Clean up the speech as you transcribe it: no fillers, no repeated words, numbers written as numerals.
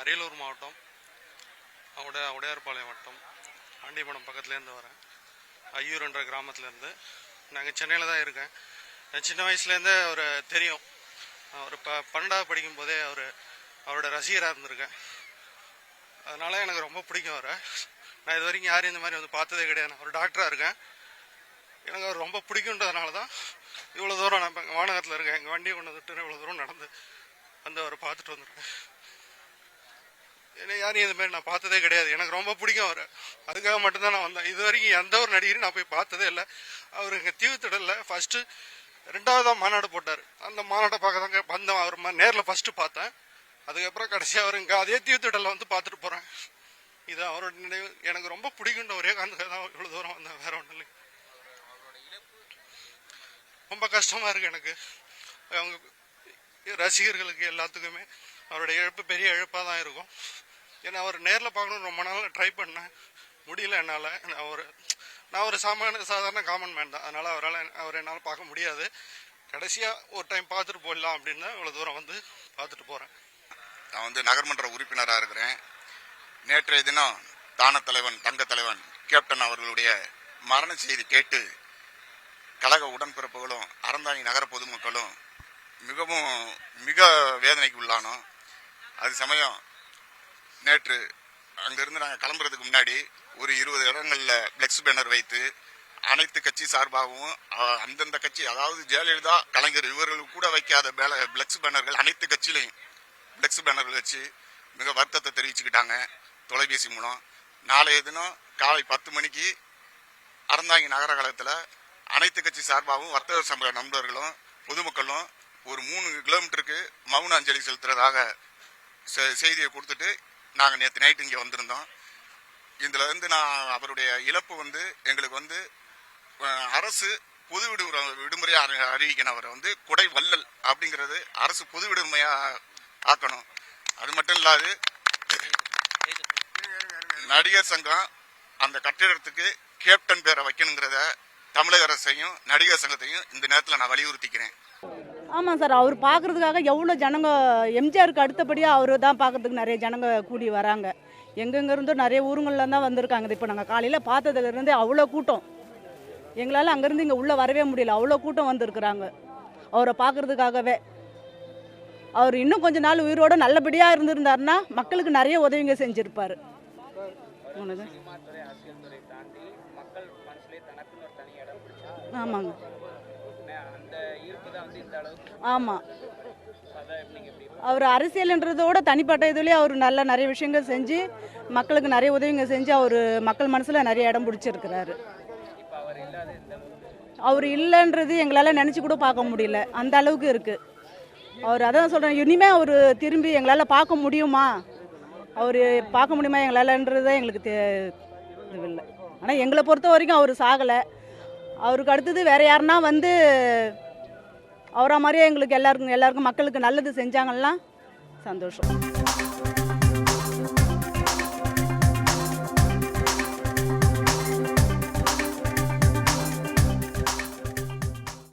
அரியலூர் மாவட்டம் உடையார்பாளையம் வட்டம் ஆண்டிமடம் பக்கத்துலேருந்து வரேன். ஐயூர்ன்ற கிராமத்துலேருந்து. நாங்கள் சென்னையில் தான் இருக்கேன். சின்ன வயசுலேருந்தே அவர் தெரியும். அவர் 12வது படிக்கும் போதே அவரோட ரசிகராக இருந்திருக்கேன். அதனால் எனக்கு ரொம்ப பிடிக்கும் அவரை. நான் இது வரைக்கும் யாரும் இந்த மாதிரி வந்து பார்த்ததே கிடையாது. நான் ஒரு டாக்டராக இருக்கேன். எனக்கு அவர் ரொம்ப பிடிக்குன்றதுனால தான் இவ்வளோ தூரம் நான் இப்போ எங்கள் வானகத்தில் இருக்கேன். எங்கள் வண்டியை கொண்டு வந்துட்டு இவ்வளோ தூரம் நடந்து வந்து அவரை பார்த்துட்டு வந்துருக்கேன். ஏன்னா யாரையும் இதுமாரி நான் பார்த்ததே கிடையாது. எனக்கு ரொம்ப பிடிக்கும் அவரை. அதுக்காக மட்டும்தான் நான் வந்தேன். இது வரைக்கும் எந்த ஒரு நடிகரையும் நான் போய் பார்த்ததே இல்லை. அவர் இங்கே தீவுத்திடலில் ஃபஸ்ட்டு 2வது மாநாடு போட்டார். அந்த மாநாட்டை பார்க்க தாங்க வந்தேன். அவர் நேரில் ஃபஸ்ட்டு பார்த்தேன். அதுக்கப்புறம் கடைசியாக அவர் இங்கே அதே தீவுத்திடலில் வந்து பார்த்துட்டு போகிறேன். இது அவரோட நினைவு. எனக்கு ரொம்ப பிடிக்குன்ற ஒரே காரணத்துக்காக தான் இவ்வளோ தூரம் வந்தேன். வேற ஒன்றும் இல்லை. ரொம்ப கஷ்டமாக இருக்குது எனக்கு. அவங்க ரசிகர்களுக்கு எல்லாத்துக்குமே அவரோட இழப்பு பெரிய இழப்பாக தான் இருக்கும். ஏன்னா அவர் நேரில் பார்க்கணுன்னு ரொம்ப நாள் ட்ரை பண்ணேன். முடியல என்னால். நான் ஒரு சாதாரண காமன் மேன் தான். அதனால் அவர் என்னால் பார்க்க முடியாது. கடைசியாக ஒரு டைம் பார்த்துட்டு போயிடலாம் அப்படின்னு தான் இவ்வளோ தூரம் வந்து பார்த்துட்டு போகிறேன். நான் வந்து நகர்மன்ற உறுப்பினராக இருக்கிறேன். நேற்றைய தினம் தான தலைவன் தங்க தலைவன் கேப்டன் அவர்களுடைய மரண செய்தி கேட்டு கழக உடன்பிறப்புகளும் அறந்தாங்கி நகர பொதுமக்களும் மிக வேதனைக்கு உள்ளானோம். அது சமயம் நேற்று அங்கிருந்து நாங்கள் கிளம்புறதுக்கு முன்னாடி ஒரு 20 இடங்களில் ஃப்ளெக்ஸ் பேனர் வைத்து அனைத்து கட்சி சார்பாகவும் அந்தந்த கட்சி, அதாவது ஜெயலலிதா, கலைஞர் இவர்கள் கூட வைக்காத ஃப்ளெக்ஸ் பேனர்கள் அனைத்து கட்சியிலையும் ஃப்ளெக்ஸ் பேனர்கள் வச்சு மிக வருத்தத்தை தெரிவிச்சுக்கிட்டாங்க தொலைபேசி மூலம். நாளைய தினம் காலை 10 மணிக்கு அறந்தாங்கி நகர கழகத்தில் அனைத்து கட்சி சார்பாகவும் வர்த்தக சமூக நண்பர்களும் பொதுமக்களும் ஒரு 3 கிலோமீட்டருக்கு மௌன அஞ்சலி செலுத்துறதாக செய்தியை கொடுத்துட்டு நாங்கள் நேற்று நைட்டு இங்கே வந்திருந்தோம். இதில் வந்து அவருடைய இழப்பு வந்து எங்களுக்கு வந்து அரசு பொது விடுமுறையாக அறிவிக்கணும். அவரை வந்து குடை வள்ளல் அப்படிங்கிறது அரசு பொது விடுமுறையாக ஆக்கணும். அது மட்டும் இல்லாது நடிகர் சங்கம் அந்த கட்டிடத்துக்கு கேப்டன் பேரை வைக்கணுங்கிறத தமிழக அரசையும் நடிகர் சங்கத்தையும் இந்த நேரத்தில் நான் வலியுறுத்திக்கிறேன். ஆமாம் சார், அவர் பார்க்குறதுக்காக எவ்வளோ ஜனங்க, எம்ஜிஆருக்கு அடுத்தபடியாக அவர் தான் பார்க்கறதுக்கு நிறைய ஜனங்க கூடி வராங்க. எங்கெங்கிருந்தோ நிறைய ஊருங்களில் தான் வந்திருக்காங்க. இப்போ நாங்கள் காலையில் பார்த்ததுலேருந்து அவ்வளோ கூட்டம். எங்களால் அங்கேருந்து இங்கே உள்ளே வரவே முடியல. அவ்வளோ கூட்டம் வந்திருக்குறாங்க அவரை பார்க்குறதுக்காகவே. அவர் இன்னும் கொஞ்ச நாள் உயிரோடு நல்லபடியாக இருந்திருந்தாருன்னா மக்களுக்கு நிறைய உதவிங்க செஞ்சுருப்பார். ஆமாங்க. ஆமாம், அவர் அரசியல்ன்றதோட தனிப்பட்ட இதுலேயே அவர் நிறைய விஷயங்கள் செஞ்சு மக்களுக்கு நிறைய உதவிங்க செஞ்சு அவர் மக்கள் மனசில் நிறைய இடம் பிடிச்சிருக்கிறாரு. அவர் இல்லைன்றது எங்களால் நினச்சி கூட பார்க்க முடியல, அந்த அளவுக்கு இருக்குது அவர். அதான் சொல்கிறேன், இனிமேல் அவர் திரும்பி எங்களால் பார்க்க முடியுமா, அவர் பார்க்க முடியுமா எங்களால்ன்றதை எங்களுக்கு இல்லை. ஆனால் எங்களை பொறுத்த வரைக்கும் அவர் சாகலை. அவருக்கு அடுத்தது வேறு யாருன்னா வந்து அவரை மாதிரியே எங்களுக்கு எல்லாருக்கும் மக்களுக்கு நல்லது செஞ்சாங்கன்னா சந்தோஷம்.